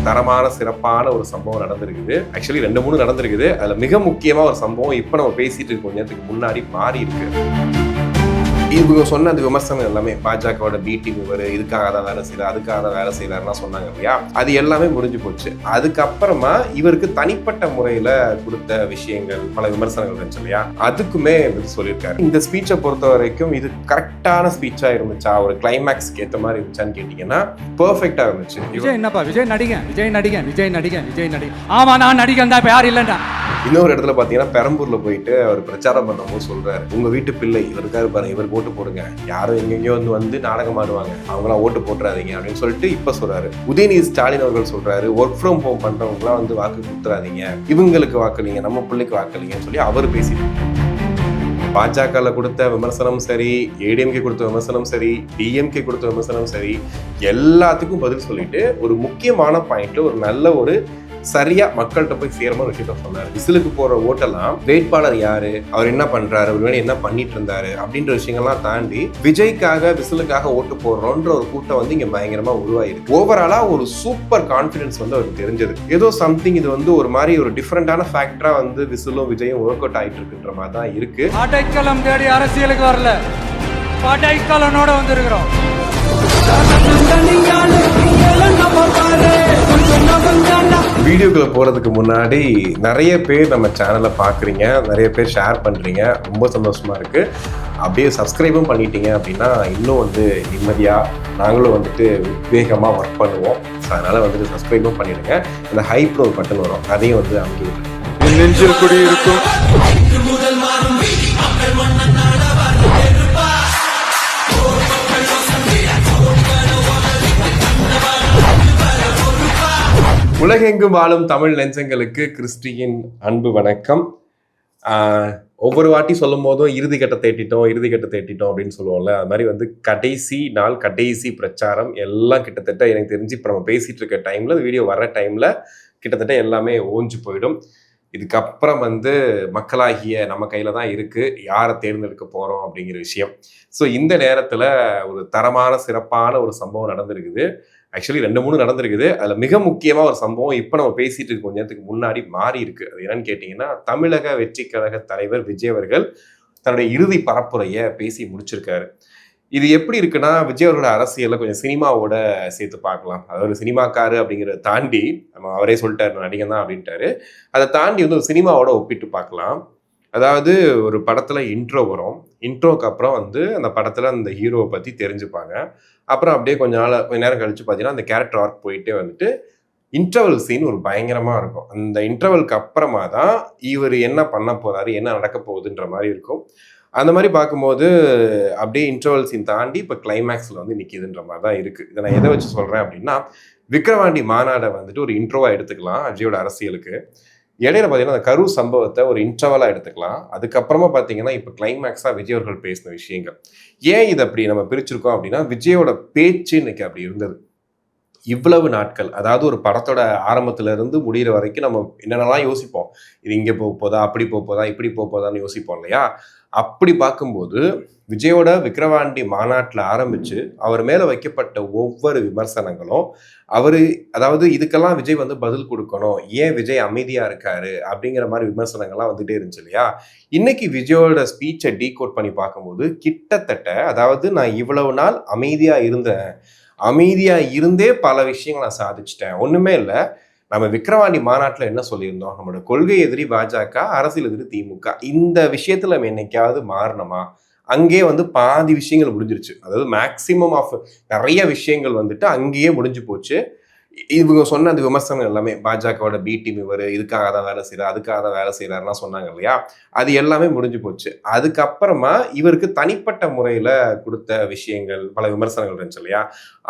தரமான சிறப்பான ஒரு சம்பவம் நடந்திருக்குது. ஆக்சுவலி 2-3 நடந்திருக்குது. அதுல மிக முக்கியமா ஒரு சம்பவம் இப்ப நம்ம பேசிட்டு இருக்க கொஞ்ச நேரத்துக்கு முன்னாடி மாறி இருக்கு. இவங்க சொன்ன அந்த விமர்சனம் எல்லாமே பாஜகவோட பி டீம் இவர் இதுக்காக தான் வேலை செய்யறாரு, அதுக்காக தான் வேலை செய்யறாருன்னா சொன்னாங்க இல்லையா, அது எல்லாமே முடிஞ்சு போச்சு. அதுக்கப்புறமா இவருக்கு தனிப்பட்ட முறையில கொடுத்த விஷயங்கள் பல விமர்சனங்கள் இருந்துச்சு இல்லையா, அதுக்குமே சொல்லியிருக்காரு. இந்த ஸ்பீச்சை பொறுத்த வரைக்கும் இது கரெக்டான ஸ்பீச்சா இருந்துச்சா, ஒரு கிளைமேக்ஸ்க்கு ஏற்ற மாதிரி இருந்துச்சான்னு கேட்டீங்கன்னா பெர்ஃபெக்டா இருந்துச்சு. விஜய் என்னப்பா விஜய் நடிகன் விஜய் நடிகன் விஜய் நடிகன் விஜய் நடிகன் ஆமா நான் நடிகன் தான், யார் இல்லைன்னா. இன்னொரு இடத்துல பாத்தீங்கன்னா பெரம்பூர்ல போயிட்டு அவர் பிரச்சாரம் பண்ணும்போது சொல்றாரு, உங்க வீட்டு பிள்ளை இவருக்காரு பாருங்க, இவர் ஓட்டு போடுங்க, யாரும் எங்கெங்கயோ வந்து நாடகம் ஆடுவாங்க, அவங்களாம் ஓட்டு போட்டுறாதீங்க அப்படின்னு சொல்லிட்டு இப்ப சொல்றாரு. உதயநிதி ஸ்டாலின் அவர்கள் சொல்றாரு, ஒர்க் ஃப்ரம் ஹோம் பண்றவங்களாம் வந்து வாக்கு கொடுத்துறாதீங்க, இவங்களுக்கு வாக்களிங்க, நம்ம பிள்ளைக்கு வாக்களிங்கன்னு சொல்லி அவர் பேசிட்டு. பாஜக கொடுத்த விமர்சனம் சரி, ஏடிஎம்கே கொடுத்த விமர்சனம் சரி, டிஎம்கே கொடுத்த விமர்சனம் சரி, எல்லாத்துக்கும் பதில் சொல்லிட்டு ஒரு முக்கியமான பாயிண்ட்ல ஒரு நல்ல ஒரு சரியா மக்கள்கிட்ட போய் சேரமான விஷயத்த சொன்னாரு. விசிலுக்கு போற ஓட்டெல்லாம் வேட்பாளர் யாரு, அவர் என்ன பண்றாரு, ஒருவேளை என்ன பண்ணிட்டு இருந்தாரு அப்படின்ற விஷயங்கள்லாம் தாண்டி விஜய்க்காக விசிலுக்காக ஓட்டு போடுறோன்ற ஒரு கூட்டம் வந்து இங்க பயங்கரமா உருவாயிருக்கு. ஓவராலா ஒரு சூப்பர் கான்பிடன்ஸ் வந்து அவருக்கு தெரிஞ்சது. ஏதோ சம்திங் இது வந்து ஒரு மாதிரி ஒரு டிஃபரெண்டான ஃபேக்டரா வந்து விசிலும் விஜயும் ஒர்க் அவுட் ஆயிட்டு இருக்குன்ற மாதிரி தான் இருக்கு. அடைக்கலம் தேடி அரசியலுக்கு வரல, படைக்கலனோட வந்திருக்கிறோம். வீடியோக்குள்ள போறதுக்கு முன்னாடி நிறைய பேர் நம்ம சேனலை பாக்குறீங்க, நிறைய பேர் ஷேர் பண்றீங்க, ரொம்ப சந்தோஷமா இருக்கு. அப்படியே சப்ஸ்கிரைபும் பண்ணிட்டீங்க அப்படின்னா இன்னும் வந்து நிம்மதியா நாங்களும் வந்துட்டு வேகமா ஒர்க் பண்ணுவோம். அதனால வந்துட்டு சப்ஸ்கிரைபும் பண்ணிடுங்க. இந்த ஹைப்னு ஒரு பட்டன் வரும், அதையும் வந்து அமைக்கி விட்டுருங்க. நெஞ்சில் குடி இருக்கும். உலகெங்கும் வாழும் தமிழ் நெஞ்சங்களுக்கு கிறிஸ்டியின் அன்பு வணக்கம். ஒவ்வொரு வாட்டி சொல்லும் போதும் இறுதி கட்டத்தை எட்டிட்டோம் அப்படின்னு சொல்லுவோம்ல, அது மாதிரி வந்து கடைசி நாள் கடைசி பிரச்சாரம் எல்லாம் கிட்டத்தட்ட எனக்கு தெரிஞ்சு இப்போ நம்ம பேசிட்டு இருக்க டைம்ல, வீடியோ வர்ற டைம்ல கிட்டத்தட்ட எல்லாமே ஓஞ்சு போயிடும். இதுக்கப்புறம் வந்து மக்களாகிய நம்ம கையில தான் இருக்கு யாரை தேர்ந்தெடுக்க போறோம் அப்படிங்கிற விஷயம். ஸோ இந்த நேரத்துல ஒரு தரமான சிறப்பான ஒரு சம்பவம் நடந்திருக்குது. ஆக்சுவலி 2-3 நடந்திருக்குது. அதுல மிக முக்கியமா ஒரு சம்பவம் இப்ப நம்ம பேசிட்டு இருக்க கொஞ்ச நேரத்துக்கு முன்னாடி மாறி இருக்கு. அது என்னன்னு கேட்டீங்கன்னா, தமிழக வெற்றி கழக தலைவர் விஜய் அவர்கள் தன்னுடைய இறுதி பரப்புரையை பேசி முடிச்சிருக்காரு. இது எப்படி இருக்குன்னா, விஜய் அவர்களோட அரசியலை கொஞ்சம் சினிமாவோட சேர்த்து பார்க்கலாம். அதாவது சினிமாக்காரு அப்படிங்கிறத தாண்டி, நம்ம அவரே சொல்லிட்டாரு நடிகன் தான் அப்படின்ட்டாரு, அதை தாண்டி வந்து ஒரு சினிமாவோட ஒப்பிட்டு பார்க்கலாம். அதாவது ஒரு படத்துல இன்ட்ரோ வரும், இன்ட்ரோக்கு அப்புறம் வந்து அந்த படத்துல அந்த ஹீரோவை பத்தி தெரிஞ்சுப்பாங்க. அப்புறம் அப்படியே கொஞ்ச நேரம் கழிச்சு பார்த்தீங்கன்னா அந்த கேரக்டர் ஆர்க் போயிட்டே வந்துட்டு இன்டர்வல் சீன் ஒரு பயங்கரமா இருக்கும். அந்த இன்டர்வலுக்கு அப்புறமா தான் இவர் என்ன பண்ண போறாரு, என்ன நடக்க போகுதுன்ற மாதிரி இருக்கும். அந்த மாதிரி பார்க்கும்போது அப்படியே இன்டர்வல் சீன் தாண்டி இப்போ கிளைமேக்ஸ்ல வந்து நிற்கிதுன்ற மாதிரி தான் இருக்கு. இதை நான் எதை வச்சு சொல்றேன் அப்படின்னா, விக்கிரவாண்டி மாநாடை வந்துட்டு ஒரு இன்ட்ரோவா எடுத்துக்கலாம் விஜயோட அரசியலுக்கு. இடையில பார்த்தீங்கன்னா அந்த கரூர் சம்பவத்தை ஒரு இன்டர்வலா எடுத்துக்கலாம். அதுக்கப்புறமா பார்த்தீங்கன்னா இப்போ கிளைமேக்ஸா விஜய் அவர்கள் பேசின விஷயங்கள். ஏன் இதை அப்படி நம்ம பிரிச்சிருக்கோம் அப்படின்னா, விஜயோட பேச்சு இன்னைக்கு அப்படி இருந்தது. இவ்வளவு நாட்கள், அதாவது ஒரு படத்தோட ஆரம்பத்துல இருந்து முடிகிற வரைக்கும் நம்ம என்னென்னலாம் யோசிப்போம், இது இங்கே போக போதா, அப்படி போக போதா, இப்படி போக போதான்னு யோசிப்போம் இல்லையா. அப்படி பார்க்கும்போது விஜயோட விக்கிரவாண்டி மாநாட்டில் ஆரம்பிச்சு அவர் மேல வைக்கப்பட்ட ஒவ்வொரு விமர்சனங்களும் அதாவது இதுக்கெல்லாம் விஜய் வந்து பதில் கொடுக்கணும், ஏன் விஜய் அமைதியா இருக்காரு அப்படிங்கிற மாதிரி விமர்சனங்கள்லாம் வந்துட்டே இருந்துச்சு இல்லையா. இன்னைக்கு விஜயோட ஸ்பீச்சை டீகோட் பண்ணி பார்க்கும்போது கிட்டத்தட்ட, அதாவது நான் இவ்வளவு நாள் அமைதியா இருந்தே பல விஷயங்கள் நான் சாதிச்சிட்டேன், ஒண்ணுமே இல்லை. நம்ம விக்கிரவாண்டி மாநாட்டில் என்ன சொல்லியிருந்தோம், நம்மளோட கொள்கை எதிரி பாஜக, அரசியல் எதிரி திமுக, இந்த விஷயத்துல நம்ம என்னைக்காவது மாறணுமா, அங்கே வந்து பாதி விஷயங்கள் முடிஞ்சிருச்சு. அதாவது மேக்சிமம் ஆஃப் நிறைய விஷயங்கள் வந்துட்டு அங்கேயே முடிஞ்சு போச்சு. இவங்க சொன்ன அந்த விமர்சனம் எல்லாமே பாஜகவோட பி டீம் இவர் இதுக்காக தான் வேலை செய்யறாரு, அதுக்காக தான் வேலை செய்யறாருலாம் சொன்னாங்க இல்லையா, அது எல்லாமே முடிஞ்சு போச்சு. அதுக்கப்புறமா இவருக்கு தனிப்பட்ட முறையில கொடுத்த விஷயங்கள் பல விமர்சனங்கள் இருந்துச்சு இல்லையா,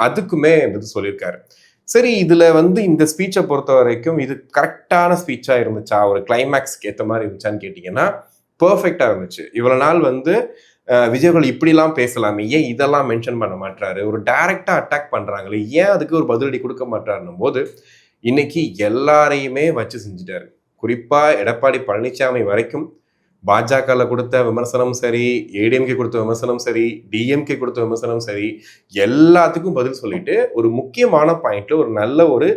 அதுக்குமே வந்து சொல்லியிருக்காரு. சரி, இதுல வந்து இந்த ஸ்பீச்சை பொறுத்த வரைக்கும் இது கரெக்டான ஸ்பீச்சா இருந்துச்சா, ஒரு கிளைமேக்ஸ்க்கு ஏற்ற மாதிரி இருந்துச்சான்னு கேட்டீங்கன்னா பெர்ஃபெக்டா இருந்துச்சு. இவ்வளவு நாள் வந்து விஜய்கள் இப்படிலாம் பேசலாமே, ஏன் இதெல்லாம் மென்ஷன் பண்ண மாட்டாரு, ஒரு டைரக்டா அட்டாக் பண்றாங்களே, ஏன் அதுக்கு ஒரு பதிலடி கொடுக்க மாட்டாருன்னும் போது இன்னைக்கு எல்லாரையுமே வச்சு செஞ்சுட்டாரு. குறிப்பா எடப்பாடி பழனிசாமி வரைக்கும் பாஜக கொடுத்த விமர்சனம் சரி, ஏடிஎம்கே கொடுத்த விமர்சனம் சரி, டிஎம்கே கொடுத்த விமர்சனம் சரி, எல்லாத்துக்கும் பதில் சொல்லிட்டு ஒரு முக்கியமான பாயிண்ட்ல ஒரு நல்ல ஒரு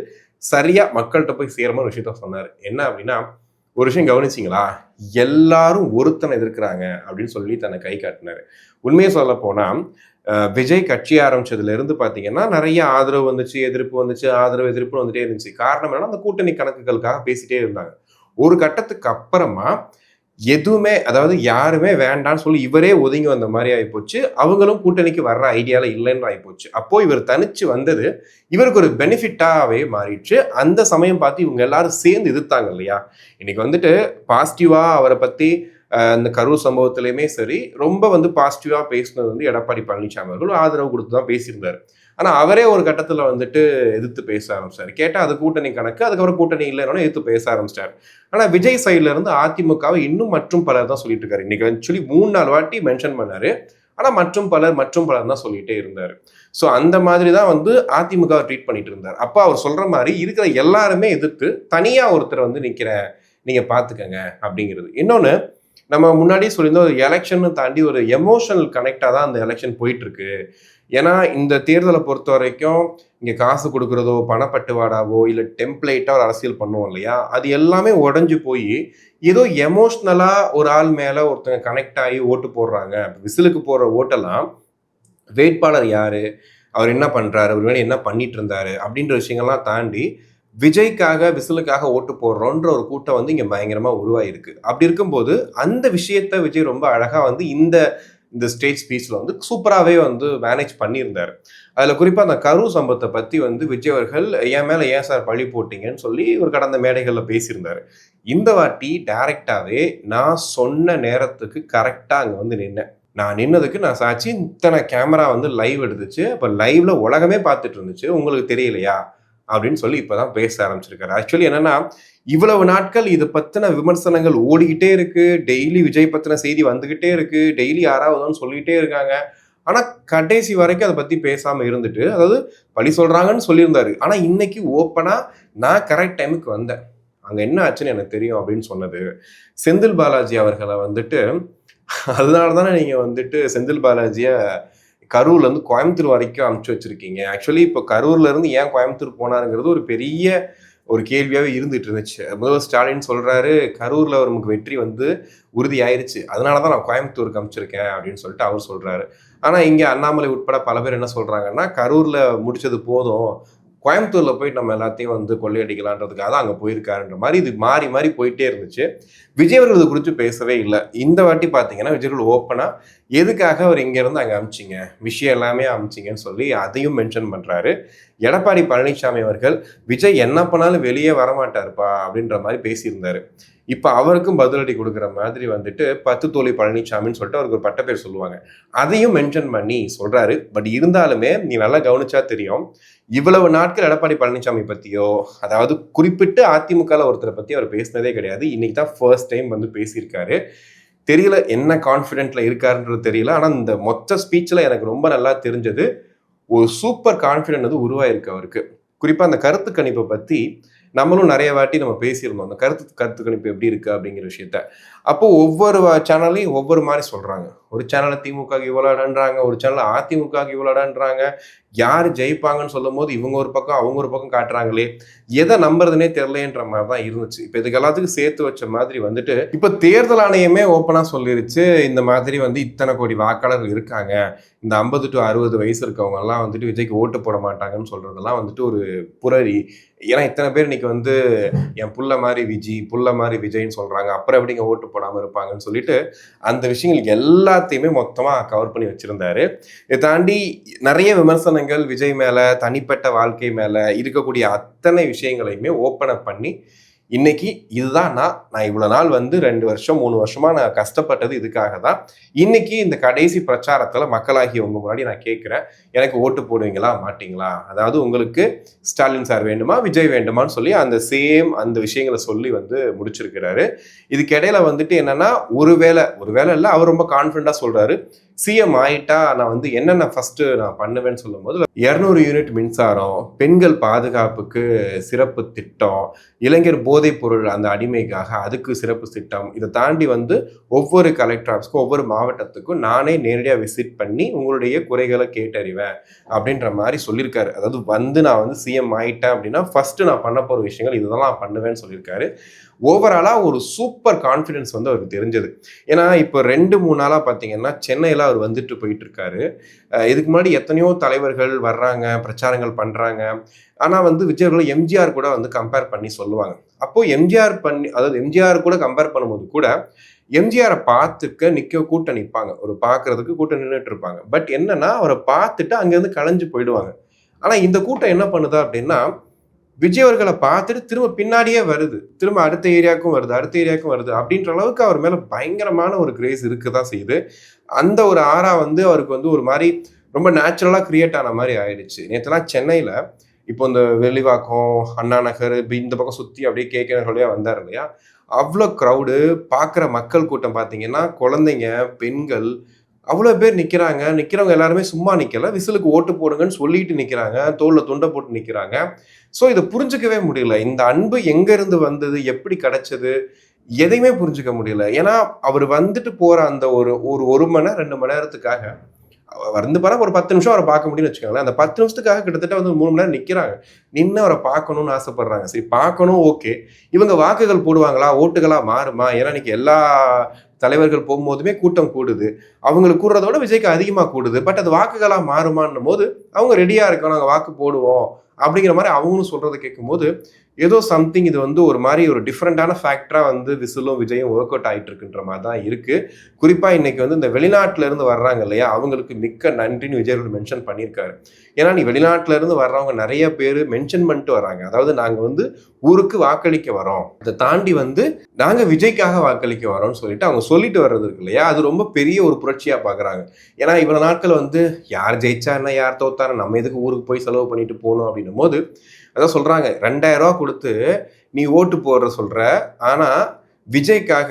சரியா மக்கள்கிட்ட போய் சேரமான ஒரு விஷயத்த சொன்னார். என்ன அப்படின்னா, ஒரு விஷயம் கவனிச்சிங்களா, எல்லாரும் ஒருத்தனை எதிர்க்கிறாங்க அப்படின்னு சொல்லி தன்னை கை காட்டினாரு. உண்மையை சொல்ல போனா விஜய் கட்சி ஆரம்பிச்சதுல இருந்து பாத்தீங்கன்னா நிறைய ஆதரவு வந்துச்சு, எதிர்ப்பு வந்துச்சு, ஆதரவு எதிர்ப்பு வந்துட்டே இருந்துச்சு. காரணம் என்னன்னா அந்த கூட்டணி கணக்குகளுக்காக பேசிட்டே இருந்தாங்க. ஒரு கட்டத்துக்கு அப்புறமா எதுவுமே, அதாவது யாருமே வேண்டான்னு சொல்லி இவரே ஒதுங்கி வந்த மாதிரி ஆயிப்போச்சு. அவங்களும் கூட்டணிக்கு வர்ற ஐடியால இல்லைன்னு ஆயிப்போச்சு. அப்போ இவர் தனிச்சு வந்தது இவருக்கு ஒரு பெனிஃபிட்டாவே மாறிடுச்சு. அந்த சமயம் பார்த்து இவங்க எல்லாரும் சேர்ந்து எதிர்த்தாங்க இல்லையா. இன்னைக்கு வந்துட்டு பாசிட்டிவா அவரை பத்தி இந்த கரூர் சம்பவத்திலையுமே சரி, ரொம்ப பாசிட்டிவா பேசினது எடப்பாடி பழனிசாமி அவர்கள் ஆதரவு கொடுத்து தான் பேசியிருந்தாரு. ஆனா அவரே ஒரு கட்டத்துல எதிர்த்து பேச ஆரம்பிச்சாரு. கேட்டா அது கூட்டணி கணக்கு, அதுக்கப்புறம் கூட்டணி இல்லைன்னு எதிர்த்து பேச ஆரம்பிச்சிட்டாரு. ஆனா விஜய் சைட்ல இருந்து அதிமுகவை இன்னும் மற்றும் பலர் தான் சொல்லிட்டு இருக்காரு. இன்னைக்கு ஆக்சுவலி 3-4 வாட்டி மென்ஷன் பண்ணாரு. ஆனா மற்றும் பலர் தான் சொல்லிட்டே இருந்தாரு. ஸோ அந்த மாதிரி தான் அதிமுக ட்ரீட் பண்ணிட்டு இருந்தார். அப்போ அவர் சொல்ற மாதிரி இருக்கிற எல்லாருமே எதிர்த்து தனியா ஒருத்தர் நிக்கிறேன், நீங்க பாத்துக்கங்க அப்படிங்கிறது. இன்னொன்னு, நம்ம முன்னாடியே சொல்லியிருந்தோம், ஒரு எலெக்ஷன் தாண்டி ஒரு எமோஷனல் கனெக்டாக தான் அந்த எலெக்ஷன் போயிட்டு இருக்கு. ஏன்னா இந்த தேர்தலை பொறுத்த வரைக்கும் இங்கே காசு கொடுக்குறதோ, பணப்பட்டுவாடாவோ, இல்லை டெம்ப்ளேட்டாக ஒரு அரசியல் பண்ணுவோம் இல்லையா, அது எல்லாமே உடஞ்சி போய் ஏதோ எமோஷ்னலாக ஒரு ஆள் மேலே ஒருத்தங்க கனெக்ட் ஆகி ஓட்டு போடுறாங்க. விசிலுக்கு போடுற ஓட்டெல்லாம் வேட்பாளர் யாரு, அவர் என்ன பண்ணுறாரு, அவர் வேணும் என்ன பண்ணிட்டு இருந்தாரு அப்படின்ற விஷயங்கள்லாம் தாண்டி விஜய்க்காக விசிலுக்காக ஓட்டு போடுறோன்ற ஒரு கூட்டம் இங்க பயங்கரமா உருவாயிருக்கு. அப்படி இருக்கும்போது அந்த விஷயத்த விஜய் ரொம்ப அழகா இந்த ஸ்டேஜ் ஸ்பீச்ல சூப்பராகவே மேனேஜ் பண்ணியிருந்தாரு. அதுல குறிப்பா அந்த கரூர் சம்பவத்தை பத்தி விஜய் அவர்கள் என் மேல ஏன் சார் பழி போட்டீங்கன்னு சொல்லி ஒரு கடந்த மேடைகள்ல பேசியிருந்தாரு. இந்த வாட்டி டைரக்டாவே நான் சொன்ன நேரத்துக்கு கரெக்டா அங்க நின்னேன். நான் நின்னதுக்கு நான் சாட்சி. இத்தனை கேமரா லைவ் எடுத்துச்சு. அப்ப லைவ்ல உலகமே பார்த்துட்டு இருந்துச்சு. உங்களுக்கு தெரியலையா அப்படின்னு சொல்லி இப்பதான் பேச ஆரம்பிச்சிருக்காரு. ஆக்சுவலி என்னன்னா, இவ்வளவு நாட்கள் இது பத்தின விமர்சனங்கள் ஓடிக்கிட்டே இருக்கு. டெய்லி விஜய் பத்தின செய்தி வந்துகிட்டே இருக்கு. டெய்லி யாராவது சொல்லிட்டே இருக்காங்க. ஆனா கடைசி வரைக்கும் அதை பத்தி பேசாம இருந்துட்டு, அதாவது பழி சொல்றாங்கன்னு சொல்லியிருந்தாரு. ஆனா இன்னைக்கு ஓப்பனா நான் கரெக்ட் டைமுக்கு வந்தேன், அங்க என்ன ஆச்சுன்னு எனக்கு தெரியும் அப்படின்னு சொன்னது செந்தில் பாலாஜி அவர்களை அதனாலதானே நீங்க செந்தில் பாலாஜிய கரூர்ல இருந்து கோயம்புத்தூர் வரைக்கும் அனுப்பிச்சு வச்சிருக்கீங்க. ஆக்சுவலி இப்போ கரூர்ல இருந்து ஏன் கோயம்புத்தூர் போனாருங்கிறது ஒரு பெரிய ஒரு கேள்வியாவே இருந்துட்டு இருந்துச்சு. முதல்வர் ஸ்டாலின் சொல்றாரு, கரூர்ல அவருக்கு வெற்றி உறுதி ஆயிருச்சு, அதனாலதான் நான் கோயம்புத்தூருக்கு அனுப்பிச்சிருக்கேன் அப்படின்னு சொல்லிட்டு அவர் சொல்றாரு. ஆனா இங்க அண்ணாமலை உட்பட பல பேர் என்ன சொல்றாங்கன்னா, கரூர்ல முடிச்சது போதும், கோயம்புத்தூர்ல போய் நம்ம எல்லாத்தையும் கொள்ளையடிக்கலான்றதுக்காக தான் அங்க போயிருக்காருன்ற மாதிரி இது மாறி மாறி போயிட்டே இருந்துச்சு. விஜய் அவர்கள் இது குறித்து பேசவே இல்லை. இந்த வாட்டி பாத்தீங்கன்னா விஜய் அவர்கள் ஓப்பனா எதுக்காக அவர் இங்க இருந்து அங்க அமிச்சிங்க, விஷயம் எல்லாமே அமிச்சிங்கன்னு சொல்லி அதையும் மென்ஷன் பண்றாரு. எடப்பாடி பழனிசாமி அவர்கள் விஜய் என்ன பண்ணாலும் வெளியே வரமாட்டாருப்பா அப்படின்ற மாதிரி பேசியிருந்தாரு. இப்ப அவருக்கும் பதிலடி கொடுக்குற மாதிரி 10 தோழி பழனிசாமின்னு சொல்லிட்டு அவருக்கு ஒரு பட்ட பேர் சொல்லுவாங்க, அதையும் மென்ஷன் பண்ணி சொல்றாரு. பட் இருந்தாலுமே நீ நல்லா கவனிச்சா தெரியும், இவ்வளவு நாட்கள் எடப்பாடி பழனிசாமி பத்தியோ, அதாவது குறிப்பிட்டு அதிமுக ஒருத்தரை பத்தி அவர் பேசினதே கிடையாது. இன்னைக்கு தான் ஃபர்ஸ்ட் டைம் பேசியிருக்காரு. தெரியல என்ன கான்ஃபிடென்ட்ல இருக்காருன்றது தெரியல. ஆனா இந்த மொத்த ஸ்பீச்ல எனக்கு ரொம்ப நல்லா தெரிஞ்சது, ஒரு சூப்பர் கான்ஃபிடென்ட் உருவாயிருக்கு அவருக்கு. குறிப்பா அந்த கருத்து கணிப்பை பத்தி நம்மளும் நிறைய வாட்டி நம்ம பேசியிருந்தோம், அந்த கருத்து கணிப்பு எப்படி இருக்கு அப்படிங்கிற விஷயத்த. அப்போ ஒவ்வொரு சேனல்லையும் ஒவ்வொரு மாதிரி சொல்றாங்க. ஒரு சேனல்ல திமுக இவ்வளோடான்றாங்க, ஒரு சேனல்ல அதிமுக இவ்வளோடான்றாங்க. யார் ஜெயிப்பாங்கன்னு சொல்லும் போது இவங்க ஒரு பக்கம் அவங்க ஒரு பக்கம் காட்டுறாங்களே, எதை நம்புறதுனே தெரியலன்ற மாதிரி தான் இருந்துச்சு. இப்போ இதுக்கு எல்லாத்துக்கும் சேர்த்து வச்ச மாதிரி இப்போ தேர்தல் ஆணையமே ஓப்பனா சொல்லிருச்சு, இந்த மாதிரி இத்தனை கோடி வாக்காளர்கள் இருக்காங்க, இந்த 50 to 60 வயசு இருக்கவங்க எல்லாம் விஜய்க்கு ஓட்டு போட மாட்டாங்கன்னு சொல்றதெல்லாம் ஒரு புரரி. ஏன்னா இத்தனை பேர் இன்னைக்கு என் புள்ள மாதிரி விஜய்ன்னு சொல்றாங்க, அப்புறம் எப்படிங்க ஓட்டு போடாம இருப்பாங்கன்னு சொல்லிட்டு அந்த விஷயங்களுக்கு எல்லாத்தையுமே மொத்தமா கவர் பண்ணி வச்சிருந்தாரு. இதை தாண்டி நிறைய விமர்சனங்கள் விஜய் மேல, தனிப்பட்ட வாழ்க்கை மேல இருக்கக்கூடிய அத்தனை விஷயங்களையுமே ஓப்பன் அப் பண்ணி, இன்னைக்கு இதுதான் நான் இவ்வளவு நாள் 2 வருஷம் 3 வருஷமா நான் கஷ்டப்பட்டது இதுக்காக தான். இன்னைக்கு இந்த கடைசி பிரச்சாரத்துல மக்களாகிய உங்க முன்னாடி நான் கேட்கிறேன், எனக்கு ஓட்டு போடுவீங்களா மாட்டீங்களா, அதாவது உங்களுக்கு ஸ்டாலின் சார் வேண்டுமா விஜய் வேண்டுமான்னு சொல்லி அந்த விஷயங்களை சொல்லி முடிச்சிருக்கிறாரு. இதுக்கு இடையில என்னன்னா, ஒருவேளை இல்ல, அவர் ரொம்ப கான்பிடண்டா சொல்றாரு, சிஎம் ஆயிட்டா நான் வந்து என்னென்ன ஃபர்ஸ்ட் நான் பண்ணுவேன்னு சொல்லும் போது 200 யூனிட் மின்சாரம், பெண்கள் பாதுகாப்புக்கு சிறப்பு திட்டம், இளைஞர் போதைப் பொருள் அந்த அடிமைக்காக அதுக்கு சிறப்பு திட்டம், இதை தாண்டி வந்து ஒவ்வொரு கலெக்டர் ஆஃபீஸ்க்கும் ஒவ்வொரு மாவட்டத்துக்கும் நானே நேரடியாக விசிட் பண்ணி உங்களுடைய குறைகளை கேட்டறிவேன் அப்படின்ற மாதிரி சொல்லியிருக்காரு. அதாவது வந்து நான் வந்து சிஎம் ஆயிட்டேன் அப்படின்னா ஃபர்ஸ்ட் நான் பண்ண போகிற விஷயங்கள் இதுதான் நான் பண்ணுவேன்னு சொல்லியிருக்காரு. ஓவராலாக ஒரு சூப்பர் கான்ஃபிடென்ஸ் வந்து அவருக்கு தெரிஞ்சது. ஏன்னா இப்போ 2-3 நாளாக பார்த்தீங்கன்னா சென்னையில் அவர் வந்துட்டு போயிட்டு இருக்காரு. இதுக்கு முன்னாடி எத்தனையோ தலைவர்கள் வர்றாங்க, பிரச்சாரங்கள் பண்ணுறாங்க. ஆனால் வந்து விஜயவர்களை எம்ஜிஆர் கூட வந்து கம்பேர் பண்ணி சொல்லுவாங்க. அப்போது எம்ஜிஆர் கூட கம்பேர் பண்ணும்போது கூட எம்ஜிஆரை பார்த்துக்க கூட்டம் நிற்பாங்க. ஒரு பார்க்கறதுக்கு கூட்டம் நின்றுட்டு இருப்பாங்க. பட் என்னன்னா அவரை பார்த்துட்டு அங்கேருந்து கலைஞ்சு போயிடுவாங்க. ஆனால் இந்த கூட்டம் என்ன பண்ணுதா அப்படின்னா விஜயவர்களை பார்த்துட்டு திரும்ப பின்னாடியே வருது, திரும்ப அடுத்த ஏரியாவுக்கும் வருது அப்படின்ற அளவுக்கு அவர் மேல பயங்கரமான ஒரு கிரேஸ் இருக்குதான் செய்யுது. அந்த ஒரு ஆறா வந்து அவருக்கு வந்து ஒரு மாதிரி ரொம்ப நேச்சுரலா கிரியேட் ஆன மாதிரி ஆயிடுச்சு. நேற்றுலாம் சென்னையில இப்போ இந்த வெளிவாக்கம், அண்ணா நகர், இந்த பக்கம் சுத்தி அப்படியே கேகே நகர் வழியா வந்தார் இல்லையா, அவ்வளோ க்ரௌடு. பார்க்குற மக்கள் கூட்டம் பார்த்தீங்கன்னா குழந்தைங்க, பெண்கள் அவ்வளோ பேர் நிற்கிறவங்க எல்லாருமே சும்மா நிற்கல, விசிலுக்கு ஓட்டு போடுங்கன்னு சொல்லிட்டு நிற்கிறாங்க, தோளில் துண்டை போட்டு நிற்கிறாங்க. ஸோ இதை புரிஞ்சுக்கவே முடியல. இந்த அன்பு எங்கேருந்து வந்தது, எப்படி கிடைச்சது, எதையுமே புரிஞ்சுக்க முடியல. ஏன்னா அவர் வந்துட்டு போகிற அந்த ஒரு மணி நேரம் 2 மணி நேரத்துக்காக வந்து பாரு ஒரு 10 நிமிஷம் அவரை பார்க்க முடியும்னு வச்சுக்கோங்களேன். அந்த 10 நிமிஷத்துக்காக கிட்டத்தட்ட வந்து 3 மணி நேரம் நிற்கிறாங்க, நின்று அவரை பார்க்கணும்னு ஆசைப்படுறாங்க. சரி பார்க்கணும், ஓகே. இவங்க வாக்குகள் போடுவாங்களா, ஓட்டுகளா மாறுமா? ஏன்னா இன்னைக்கு எல்லா தலைவர்கள் போகும்போதுமே கூட்டம் கூடுது, அவங்களுக்கு கூடுறதோட விஜய்க்கு அதிகமாக கூடுது. பட் அது வாக்குகளாக மாறுமான்னும் போது அவங்க ரெடியாக இருக்கணும், நாங்கள் வாக்கு போடுவோம் அப்படிங்கிற மாதிரி அவங்களும் சொல்றதை கேட்கும்போது ஏதோ சம்திங் இது வந்து ஒரு மாதிரி ஒரு டிஃப்ரெண்டான ஃபேக்டரா வந்து விசிலும் விஜயும் ஒர்க் அவுட் ஆகிட்டு இருக்குன்ற மாதிரி தான் இருக்கு. குறிப்பா இன்னைக்கு வந்து இந்த வெளிநாட்டுல இருந்து வர்றாங்க இல்லையா, அவங்களுக்கு மிக்க நன்றின்னு விஜய் மென்ஷன் பண்ணியிருக்காரு. ஏன்னா நீ வெளிநாட்டுல இருந்து வர்றவங்க நிறைய பேர் மென்ஷன் பண்ணிட்டு வர்றாங்க. அதாவது நாங்க வந்து ஊருக்கு வாக்களிக்க வரோம், அதை தாண்டி வந்து நாங்க விஜய்க்காக வாக்களிக்க வரோம்னு சொல்லிட்டு அவங்க சொல்லிட்டு வர்றது இருக்கு இல்லையா, அது ரொம்ப பெரிய ஒரு புரட்சியா பாக்குறாங்க. ஏன்னா இவ்வளவு நாட்கள் வந்து யார் ஜெயிச்சா என்ன, யார் தோத்தாரு, நம்ம எதுக்கு ஊருக்கு போய் செலவு பண்ணிட்டு போகணும் அப்படின்னும் போது அதான் சொல்றாங்க, 2000 ரூபா கொடுத்து நீ ஓட்டு போடுற சொல்ற, ஆனா விஜய்க்காக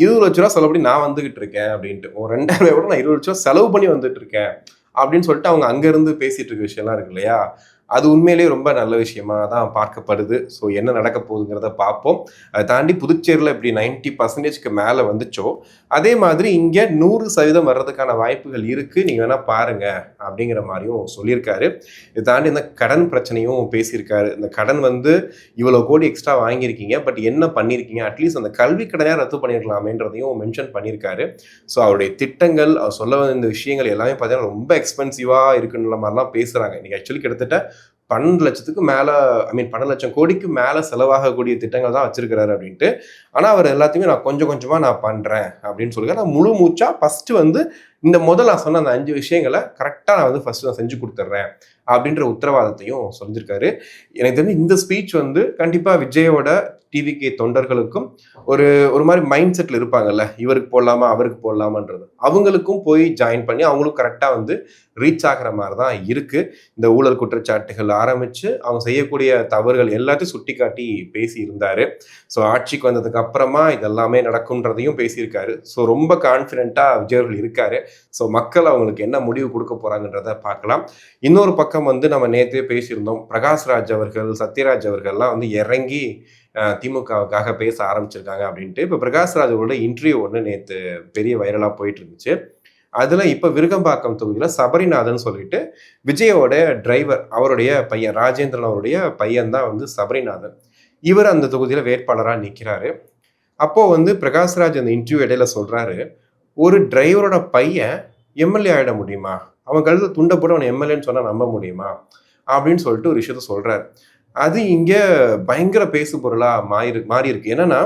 20 லட்ச ரூபா செலவு பண்ணி நான் வந்துகிட்டு இருக்கேன் அப்படின்ட்டு, ஒரு 2000 ரூபாய் நான் 20 லட்ச ரூபா செலவு பண்ணி வந்துட்டு இருக்கேன் அப்படின்னு சொல்லிட்டு அவங்க அங்க இருந்து பேசிட்டு இருக்க விஷயம்லாம் இருக்கு இல்லையா, அது உண்மையிலேயே ரொம்ப நல்ல விஷயமா தான் பார்க்கப்படுது. ஸோ என்ன நடக்க போகுதுங்கிறத பார்ப்போம். அதை தாண்டி புதுச்சேரியில் இப்படி 90% மேலே வந்துச்சோ அதே மாதிரி இங்கே 100% வர்றதுக்கான வாய்ப்புகள் இருக்குது, நீங்கள் வேணால் பாருங்க அப்படிங்கிற மாதிரியும் சொல்லியிருக்காரு. இதை தாண்டி இந்த கடன் பிரச்சனையும் பேசியிருக்காரு. இந்த கடன் வந்து இவ்வளோ கோடி எக்ஸ்ட்ரா வாங்கியிருக்கீங்க, பட் என்ன பண்ணியிருக்கீங்க, அட்லீஸ்ட் அந்த கல்வி கடனையாக ரத்து பண்ணியிருக்கலாமேன்றதையும் மென்ஷன் பண்ணியிருக்காரு. ஸோ அவருடைய திட்டங்கள், அவர் சொல்ல வந்த விஷயங்கள் எல்லாமே பார்த்தீங்கன்னா ரொம்ப எக்ஸ்பென்சிவாக இருக்குன்ற மாதிரிலாம் பேசுகிறாங்க. இன்றைக்கி ஆக்சுவலி கிட்டத்தட்ட 12 லட்சத்துக்கு மேலே, 12 லட்சம் கோடிக்கு மேலே செலவாகக்கூடிய திட்டங்கள் தான் வச்சிருக்கிறாரு அப்படின்ட்டு. ஆனால் அவர் எல்லாத்தையுமே நான் கொஞ்சம் கொஞ்சமாக நான் பண்ணுறேன் அப்படின்னு சொல்லியிருக்காரு. நான் முழு மூச்சா ஃபஸ்ட்டு வந்து இந்த நான் சொன்ன அந்த 5 விஷயங்களை கரெக்டாக நான் வந்து ஃபஸ்ட்டு நான் செஞ்சு கொடுத்துட்றேன் அப்படின்ற உத்தரவாதத்தையும் சொல்லியிருக்காரு. எனக்கு தெரிஞ்சு இந்த ஸ்பீச் வந்து கண்டிப்பாக விஜயோட டிவிகே தொண்டர்களுக்கும் ஒரு மாதிரி மைண்ட் செட்டில் இருப்பாங்கல்ல, இவருக்கு போடலாமா அவருக்கு போடலாமான்றது, அவங்களுக்கும் போய் ஜாயின் பண்ணி அவங்களும் கரெக்டாக வந்து ரீச் ஆகிற மாதிரி தான் இருக்குது. இந்த ஊழல் குற்றச்சாட்டுகள் ஆரம்பித்து அவங்க செய்யக்கூடிய தவறுகள் எல்லாத்தையும் சுட்டி காட்டி பேசி இருந்தார். ஸோ ஆட்சிக்கு வந்ததுக்கு அப்புறமா இதெல்லாமே நடக்கும்ன்றதையும் பேசியிருக்காரு. ஸோ ரொம்ப கான்ஃபிடென்ட்டாக விஜயர்கள் இருக்காரு. ஸோ மக்கள் அவங்களுக்கு என்ன முடிவு கொடுக்க போகிறாங்கன்றத பார்க்கலாம். இன்னொரு பக்கம் வந்து நம்ம நேற்றே பேசியிருந்தோம், பிரகாஷ்ராஜ் அவர்கள், சத்யராஜ் அவர்கள்லாம் வந்து இறங்கி திமுகவுக்காக பேச ஆரம்பிச்சிருக்காங்க அப்படின்ட்டு. இப்போ பிரகாஷ்ராஜ் அவரோட இன்டர்வியூ ஒன்று நேற்று பெரிய வைரலாக போயிட்டு இருந்துச்சு. அதில் இப்போ விருகம்பாக்கம் தொகுதியில் சபரிநாதன் சொல்லிட்டு விஜயோட டிரைவர், அவருடைய பையன் ராஜேந்திரன் அவருடைய பையன் தான் வந்து சபரிநாதன். இவர் அந்த தொகுதியில் வேட்பாளராக நிற்கிறாரு. அப்போது வந்து பிரகாஷ்ராஜ் அந்த இன்டர்வியூ இடையில சொல்கிறாரு, ஒரு டிரைவரோட பையன் எம்எல்ஏ ஆகிட முடியுமா, அவன் கழுத்தில் துண்டை போட்டு அவன் எம்எல்ஏன்னு சொன்னால் நம்ப முடியுமா அப்படின்னு சொல்லிட்டு ஒரு விஷயத்த சொல்கிறார். அது இங்கே பயங்கர பேசு பொருளாக மாறி இருக்கு. என்னன்னா